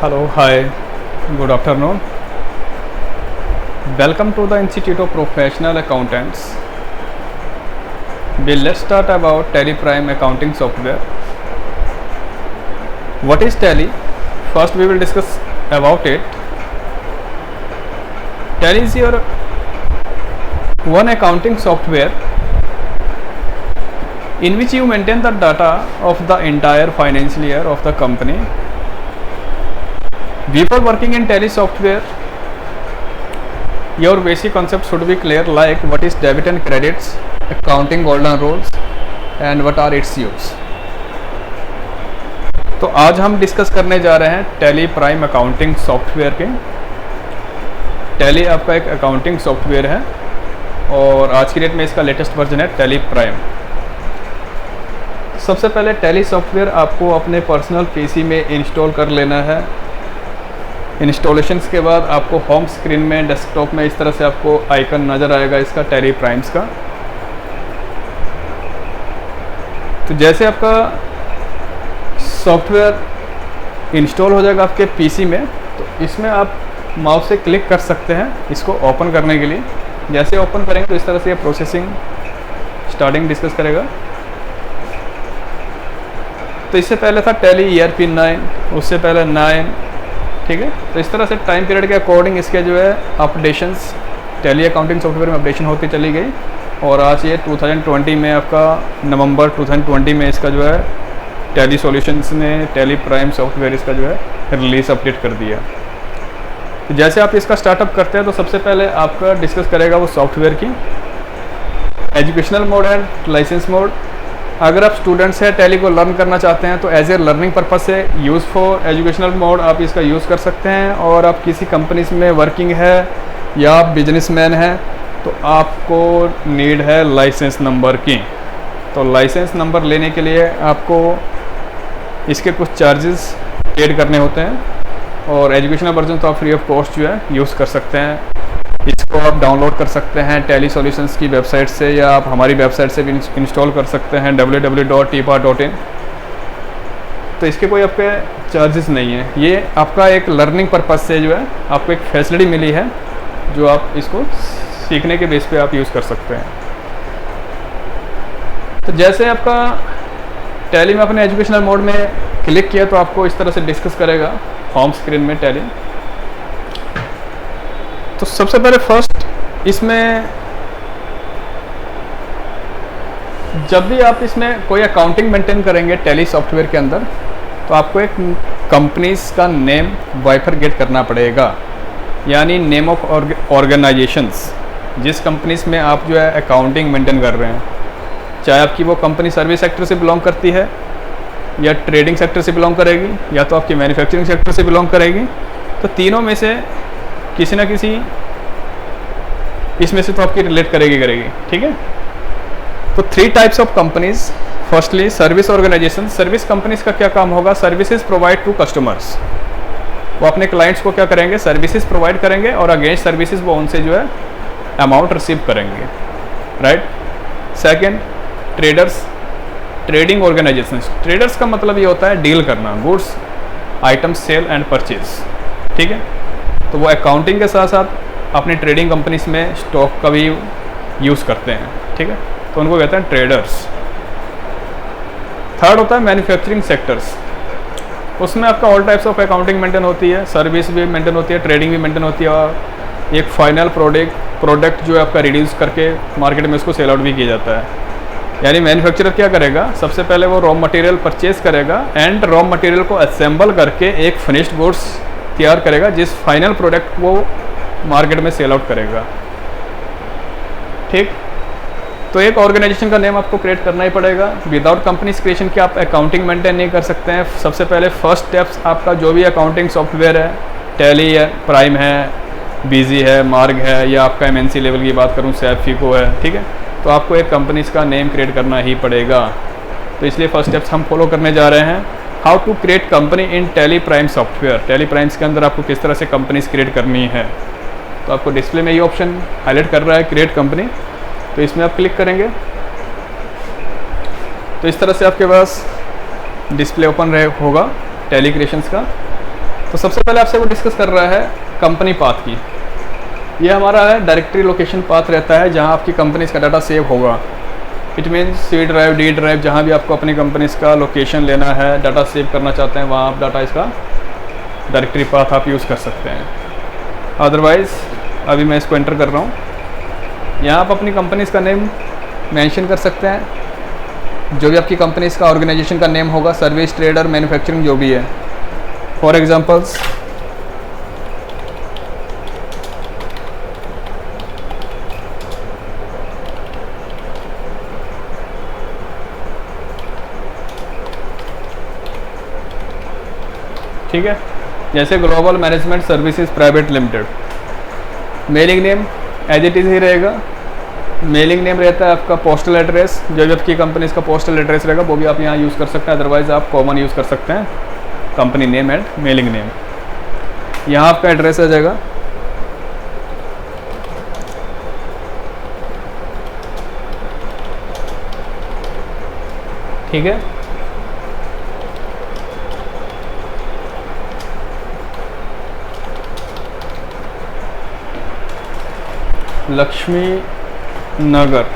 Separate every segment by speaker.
Speaker 1: Hello, hi, good afternoon. Welcome to the Institute of Professional Accountants. Let's start about Tally Prime accounting software. What is Tally? First we will discuss about it. Tally is your one accounting software in which you maintain the data of the entire financial year of the company. Before working in Tally software, your basic concept should be clear, like what is debit and credits, accounting golden rules and what are its use. तो आज हम discuss करने जा रहे हैं tally prime accounting software के। Tally आपका एक अकाउंटिंग सॉफ्टवेयर है और आज की डेट में इसका लेटेस्ट वर्जन है टैली प्राइम। सबसे पहले टैली सॉफ्टवेयर आपको अपने पर्सनल पीसी में इंस्टॉल कर लेना है। इंस्टॉलेशंस के बाद आपको होम स्क्रीन में डेस्कटॉप में इस तरह से आपको आइकन नज़र आएगा इसका टैली प्राइम्स का। तो जैसे आपका सॉफ्टवेयर इंस्टॉल हो जाएगा आपके पीसी में, तो इसमें आप माउस से क्लिक कर सकते हैं इसको ओपन करने के लिए। जैसे ओपन करेंगे तो इस तरह से ये प्रोसेसिंग स्टार्टिंग डिस्कस करेगा। तो इससे पहले था टैली ERP 9, उससे पहले 9, ठीक है। तो इस तरह से टाइम पीरियड के अकॉर्डिंग इसके जो है अपडेशंस टैली अकाउंटिंग सॉफ्टवेयर में अपडेशन होती चली गई और आज ये 2020 में आपका नवंबर 2020 में इसका जो है टैली सॉल्यूशंस ने टैली प्राइम सॉफ्टवेयर इसका जो है रिलीज अपडेट कर दिया। तो जैसे आप इसका स्टार्टअप करते हैं तो सबसे पहले आपका डिस्कस करेगा वो सॉफ्टवेयर की educational mode and license mode. अगर आप स्टूडेंट्स हैं टैली को लर्न करना चाहते हैं तो एज ए लर्निंग पर्पस से यूज़ फॉर एजुकेशनल मोड आप इसका यूज़ कर सकते हैं। और आप किसी कंपनीज में वर्किंग है या आप बिजनेसमैन हैं तो आपको नीड है लाइसेंस नंबर की। तो लाइसेंस नंबर लेने के लिए आपको इसके कुछ चार्जेस पेड करने होते हैं और एजुकेशनल वर्जन तो आप फ्री ऑफ कॉस्ट जो है यूज़ कर सकते हैं। इसको आप डाउनलोड कर सकते हैं टैली सॉल्यूशंस की वेबसाइट से या आप हमारी वेबसाइट से भी इंस्टॉल कर सकते हैं www.tipa.in। तो इसके कोई आपके चार्जेस नहीं है। ये आपका एक लर्निंग पर्पस से जो है आपको एक फैसिलिटी मिली है जो आप इसको सीखने के बेस पे आप यूज़ कर सकते हैं। तो जैसे आपका टैली में अपने एजुकेशनल मोड में क्लिक किया तो आपको इस तरह से डिस्कस करेगा होम स्क्रीन में टैली। तो सबसे पहले फर्स्ट इसमें जब भी आप इसमें कोई अकाउंटिंग मेंटेन करेंगे टैली सॉफ्टवेयर के अंदर तो आपको एक कंपनीज का नेम बाइफरगेट करना पड़ेगा, यानी नेम ऑफ ऑर्गेनाइजेशंस। जिस कंपनीज में आप जो है अकाउंटिंग मेंटेन कर रहे हैं, चाहे आपकी वो कंपनी सर्विस सेक्टर से बिलोंग करती है या ट्रेडिंग सेक्टर से बिलोंग करेगी या तो आपकी मैन्युफैक्चरिंग सेक्टर से बिलोंग करेगी, तो तीनों में से किसी ना किसी इसमें से तो आपकी रिलेट करेगी, ठीक है। तो 3 types of companies. Firstly service organisation. Service companies का क्या काम होगा? Services provide to customers. वो अपने क्लाइंट्स को क्या करेंगे? सर्विसेज प्रोवाइड करेंगे और अगेंस्ट सर्विसेज वो उनसे जो है अमाउंट रिसीव करेंगे, right. Second, traders. Trading organisation. Traders का मतलब ये होता है डील करना, goods item sale and purchase, ठीक है। तो वो अकाउंटिंग के साथ साथ अपनी ट्रेडिंग कंपनीज में स्टॉक का भी यूज़ करते हैं, ठीक है। तो उनको कहते हैं ट्रेडर्स। थर्ड होता है मैन्युफैक्चरिंग सेक्टर्स। उसमें आपका all types of accounting maintain होती है, सर्विस भी मेंटेन होती है, ट्रेडिंग भी मेंटेन होती है और एक फाइनल प्रोडक्ट जो है आपका रिड्यूस करके मार्केट में उसको सेल आउट भी किया जाता है। यानी मैन्युफैक्चरर क्या करेगा? सबसे पहले वो रॉ मटेरियल परचेज करेगा एंड रॉ मटेरियल को असेंबल करके एक फिनिश्ड गुड्स तैयार करेगा जिस फाइनल प्रोडक्ट वो मार्केट में सेल आउट करेगा, ठीक। तो एक ऑर्गेनाइजेशन का नेम आपको क्रिएट करना ही पड़ेगा। विदाउट कंपनीज क्रिएशन के आप अकाउंटिंग मेंटेन नहीं कर सकते हैं। सबसे पहले फर्स्ट स्टेप्स आपका जो भी अकाउंटिंग सॉफ्टवेयर है, टैली है, प्राइम है, बीजी है, मार्ग है या आपका MNC लेवल की बात करूँ सैप फीको है, ठीक है। तो आपको एक कंपनीज का नेम क्रिएट करना ही पड़ेगा। तो इसलिए फर्स्ट स्टेप्स हम फॉलो करने जा रहे हैं। How to create company in Tally Prime software. Tally Prime's के अंदर आपको किस तरह से कंपनीज क्रिएट करनी है। तो आपको डिस्प्ले में ये ऑप्शन हाईलाइट कर रहा है क्रिएट कंपनी, तो इसमें आप क्लिक करेंगे। तो इस तरह से आपके पास डिस्प्ले ओपन रहे होगा टैली क्रिएशंस का। तो सबसे पहले आपसे वो डिस्कस कर रहा है कंपनी पाथ की। ये हमारा है डायरेक्टरी लोकेशन पाथ रहता है जहाँ आपकी कंपनीज का डाटा सेव होगा। It means C drive, D drive, जहाँ भी आपको अपनी कंपनीज का लोकेशन लेना है, डाटा सेव करना चाहते हैं, वहाँ आप डाटा इसका डायरेक्टरी पाथ आप यूज़ कर सकते हैं। अदरवाइज़ अभी मैं इसको एंटर कर रहा हूँ। यहाँ आप अपनी कंपनीज का नेम मेंशन कर सकते हैं, जो भी आपकी कंपनीज का ऑर्गेनाइजेशन का नेम होगा, सर्विस, ट्रेडर, मैन्युफैक्चरिंग जो भी है। फॉर एग्जांपल्स ठीक है, जैसे global management services private limited. Mailing name as it is ही रहेगा। मेलिंग नेम रहता है आपका पोस्टल एड्रेस, जो भी आपकी कंपनी का पोस्टल एड्रेस रहेगा वो भी आप यहाँ यूज़ कर सकते हैं। अदरवाइज़ आप कॉमन यूज़ कर सकते हैं company name and mailing name. यहाँ आपका एड्रेस आ जाएगा। ठीक है, Lakshmi Nagar.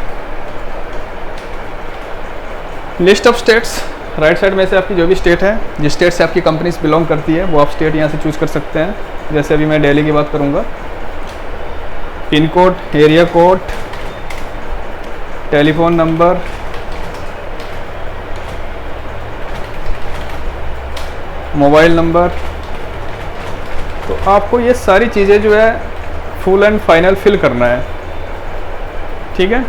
Speaker 1: List of states, right side में से आपकी जो भी स्टेट है, जिस स्टेट से आपकी कंपनीज बिलोंग करती है वो आप स्टेट यहाँ से चूज़ कर सकते हैं। जैसे अभी मैं दिल्ली की बात करूँगा। Pin code, area code, telephone number, mobile number. तो आपको ये सारी चीज़ें जो है फुल एंड फाइनल फिल करना है। ठीक है,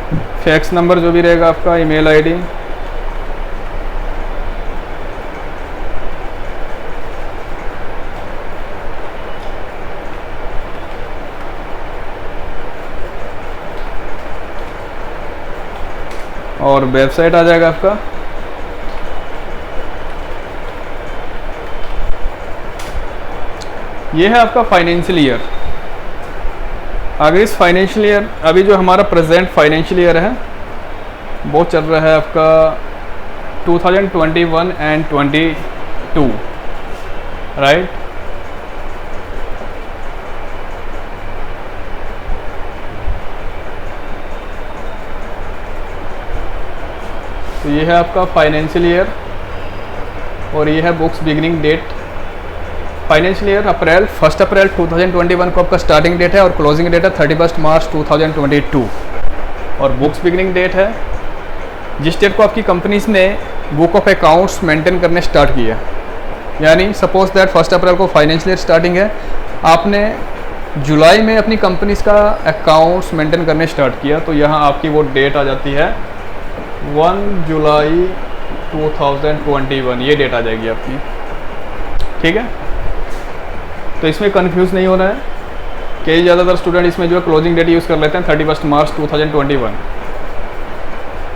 Speaker 1: फैक्स नंबर जो भी रहेगा आपका, ईमेल आईडी, और वेबसाइट आ जाएगा आपका। ये है आपका फाइनेंशियल ईयर। अगर इस फाइनेंशियल ईयर, अभी जो हमारा प्रेजेंट फाइनेंशियल ईयर है वो चल रहा है आपका 2021 एंड 22, राइट। तो ये है आपका फाइनेंशियल ईयर और ये है books beginning date. Financial year April 1 April 2021 को आपका स्टार्टिंग डेट है और क्लोजिंग डेट है 31 मार्च 2022। और बुक्स बिगिनिंग डेट है जिस डेट को आपकी कंपनीज ने बुक ऑफ अकाउंट्स मेंटेन करने स्टार्ट किया। यानी सपोज दैट 1 अप्रैल को फाइनेंशियल ईयर स्टार्टिंग है, आपने जुलाई में अपनी कंपनीज का अकाउंट्स मेंटेन करने स्टार्ट किया, तो यहाँ आपकी वो डेट आ जाती है 1 जुलाई 2021, ये डेट आ जाएगी आपकी। ठीक है, तो इसमें कंफ्यूज नहीं होना है। कई ज़्यादातर स्टूडेंट इसमें जो है क्लोजिंग डेट यूज़ कर लेते हैं 31 मार्च 2021।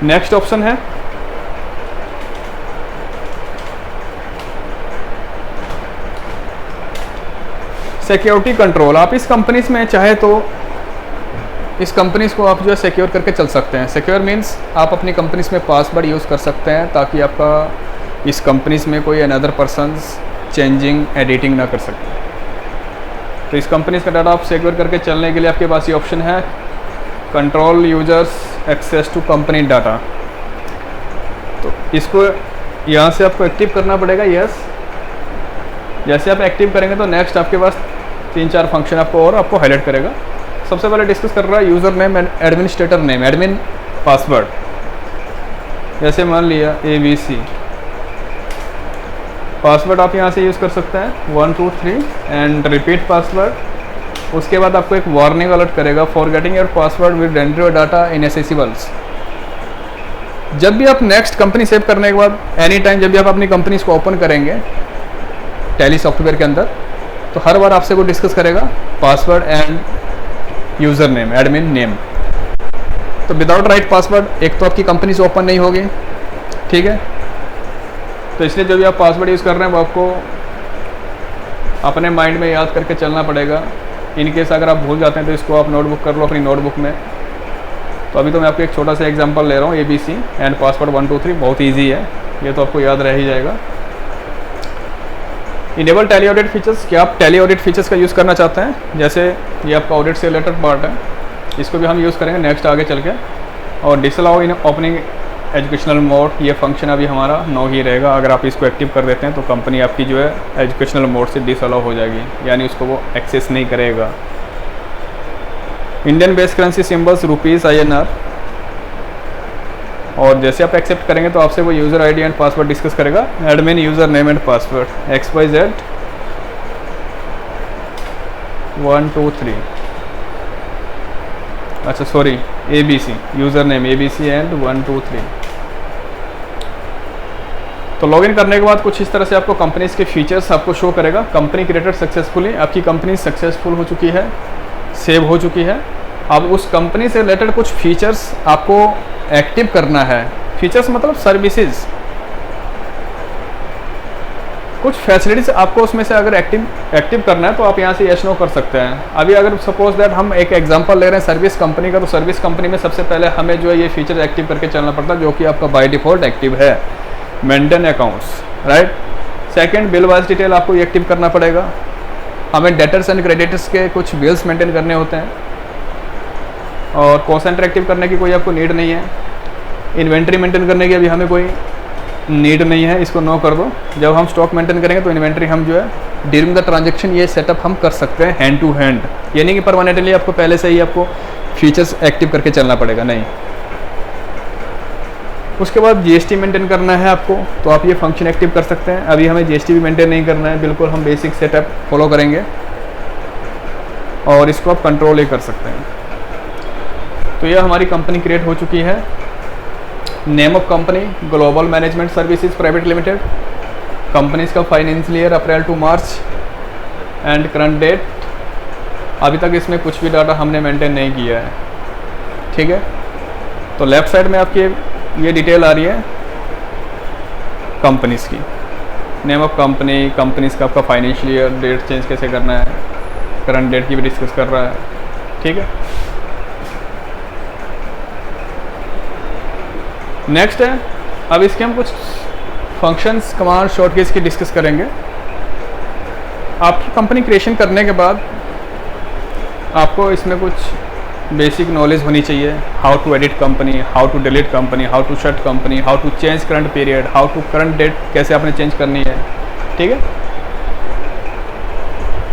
Speaker 1: नेक्स्ट ऑप्शन है सिक्योरिटी कंट्रोल। आप इस कंपनीज में चाहे तो इस कंपनीज को आप जो है सिक्योर करके चल सकते हैं। सिक्योर मीन्स आप अपनी कंपनीज में पासवर्ड यूज़ कर सकते हैं ताकि आपका इस कंपनीज में कोई अनदर पर्सन्स चेंजिंग, एडिटिंग ना कर सके। तो इस कंपनीज का डाटा आप सिक्योर करके चलने के लिए आपके पास ये ऑप्शन है, control users access to company data. तो इसको यहाँ से आपको एक्टिव करना पड़ेगा, यस। जैसे आप एक्टिव करेंगे तो नेक्स्ट आपके पास 3-4 फंक्शन आपको हाईलाइट करेगा। सबसे पहले डिस्कस कर रहा है user name and administrator name, admin password. जैसे मान लिया ABC, पासवर्ड आप यहाँ से यूज़ कर सकते हैं 1 2 3 एंड रिपीट पासवर्ड। उसके बाद आपको एक वार्निंग अलर्ट करेगा, forgetting your password will render your data inaccessibles. जब भी आप नेक्स्ट कंपनी सेव करने के बाद एनी टाइम जब भी आप अपनी कंपनीज को ओपन करेंगे टैली सॉफ्टवेयर के अंदर, तो हर बार आपसे वो डिस्कस करेगा password end user name, admin name. तो विदाउट राइट पासवर्ड एक तो आपकी कंपनीज ओपन नहीं होगी। ठीक है, तो इसलिए जो भी आप पासवर्ड यूज़ कर रहे हैं वो आपको अपने माइंड में याद करके चलना पड़ेगा। इन केस अगर आप भूल जाते हैं तो इसको आप नोटबुक कर लो अपनी नोटबुक में, तो तो अभी तो मैं आपको एक छोटा सा एग्जांपल ले रहा हूँ, ABC एंड पासवर्ड 1 2 3, बहुत ईजी है, ये तो आपको याद रह ही जाएगा। इनेबल टैली ऑडिट फीचर्स, क्या आप टैली ऑडिट फीचर्स का यूज़ करना चाहते हैं? जैसे ये आपका ऑडिट से रिलेटेड पार्ट है, इसको भी हम यूज़ करेंगे नेक्स्ट आगे चल के। और डिसअलाउ इन ओपनिंग एजुकेशनल मोड, ये फंक्शन अभी हमारा नो ही रहेगा। अगर आप इसको एक्टिव कर देते हैं तो कंपनी आपकी जो है एजुकेशनल मोड से डिसअलाउ हो जाएगी, यानी उसको वो एक्सेस नहीं करेगा। Indian base currency symbols rupees INR, और जैसे आप एक्सेप्ट करेंगे तो आपसे वो user ID and password discuss करेगा। Admin user name and password XYZ 1 2 3, अच्छा sorry ABC, user name ABC and 1 2 3। तो लॉगिन करने के बाद कुछ इस तरह से आपको कंपनीज के फीचर्स आपको शो करेगा। कंपनी क्रिएटेड सक्सेसफुली, आपकी कंपनी सक्सेसफुल हो चुकी है, सेव हो चुकी है। अब उस कंपनी से रिलेटेड कुछ फीचर्स आपको एक्टिव करना है। फीचर्स मतलब सर्विसेज, कुछ फैसिलिटीज आपको उसमें से अगर एक्टिव करना है तो आप यहाँ से यस नो कर सकते हैं। अभी अगर सपोज दैट हम एक एग्जांपल ले रहे हैं सर्विस कंपनी का, तो सर्विस कंपनी में सबसे पहले हमें जो है ये फीचर एक्टिव करके चलना पड़ता है, जो कि आपका बाय डिफ़ॉल्ट एक्टिव है, maintain accounts, right. Second, bill wise detail आपको ये एक्टिव करना पड़ेगा। हमें डेटर्स एंड क्रेडिटर्स के कुछ बिल्स मेंटेन करने होते हैं, और कॉस्ट सेंटर एक्टिव करने की कोई आपको नीड नहीं है। इन्वेंट्री मेंटेन करने की अभी हमें कोई नीड नहीं है, इसको नो कर दो। जब हम स्टॉक मेंटेन करेंगे तो इन्वेंट्री हम जो है ड्यूरिंग द ट्रांजैक्शन ये सेटअप हम कर सकते हैं हैंड टू हैंड, यानी कि परमानेंटली आपको पहले से ही आपको फीचर्स एक्टिव करके चलना पड़ेगा, नहीं। उसके बाद GST मेंटेन करना है आपको, तो आप ये फंक्शन एक्टिव कर सकते हैं। अभी हमें GST भी मेंटेन नहीं करना है, बिल्कुल हम बेसिक सेटअप फॉलो करेंगे और इसको आप कंट्रोल ही कर सकते हैं। तो यह हमारी कंपनी क्रिएट हो चुकी है। Name of company global management services private limited. Companies का financial year April to March and current date. अभी तक इसमें कुछ भी डाटा हमने मेंटेन नहीं किया है, ठीक है। तो लेफ्ट साइड में आपकी ये डिटेल आ रही है कंपनीज की, नेम ऑफ कंपनी, कंपनीज का आपका फाइनेंशियल ईयर, डेट चेंज कैसे करना है, करंट डेट की भी डिस्कस कर रहा है, ठीक है। नेक्स्ट है, अब इसके हम कुछ फंक्शंस, कमांड, शॉर्टकट्स की डिस्कस करेंगे। आपकी कंपनी क्रिएशन करने के बाद आपको इसमें कुछ बेसिक नॉलेज होनी चाहिए। How to edit company, how to delete company, how to shut company, how to change current period, how to current date कैसे आपने चेंज करनी है, ठीक है।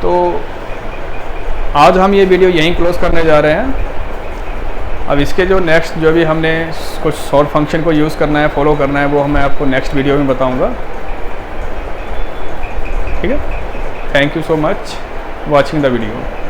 Speaker 1: तो आज हम ये वीडियो यहीं क्लोज करने जा रहे हैं। अब इसके जो नेक्स्ट जो भी हमने कुछ शॉर्ट फंक्शन को यूज़ करना है, फॉलो करना है, वो मैं आपको नेक्स्ट वीडियो में बताऊंगा, ठीक है। Thank you so much watching the video.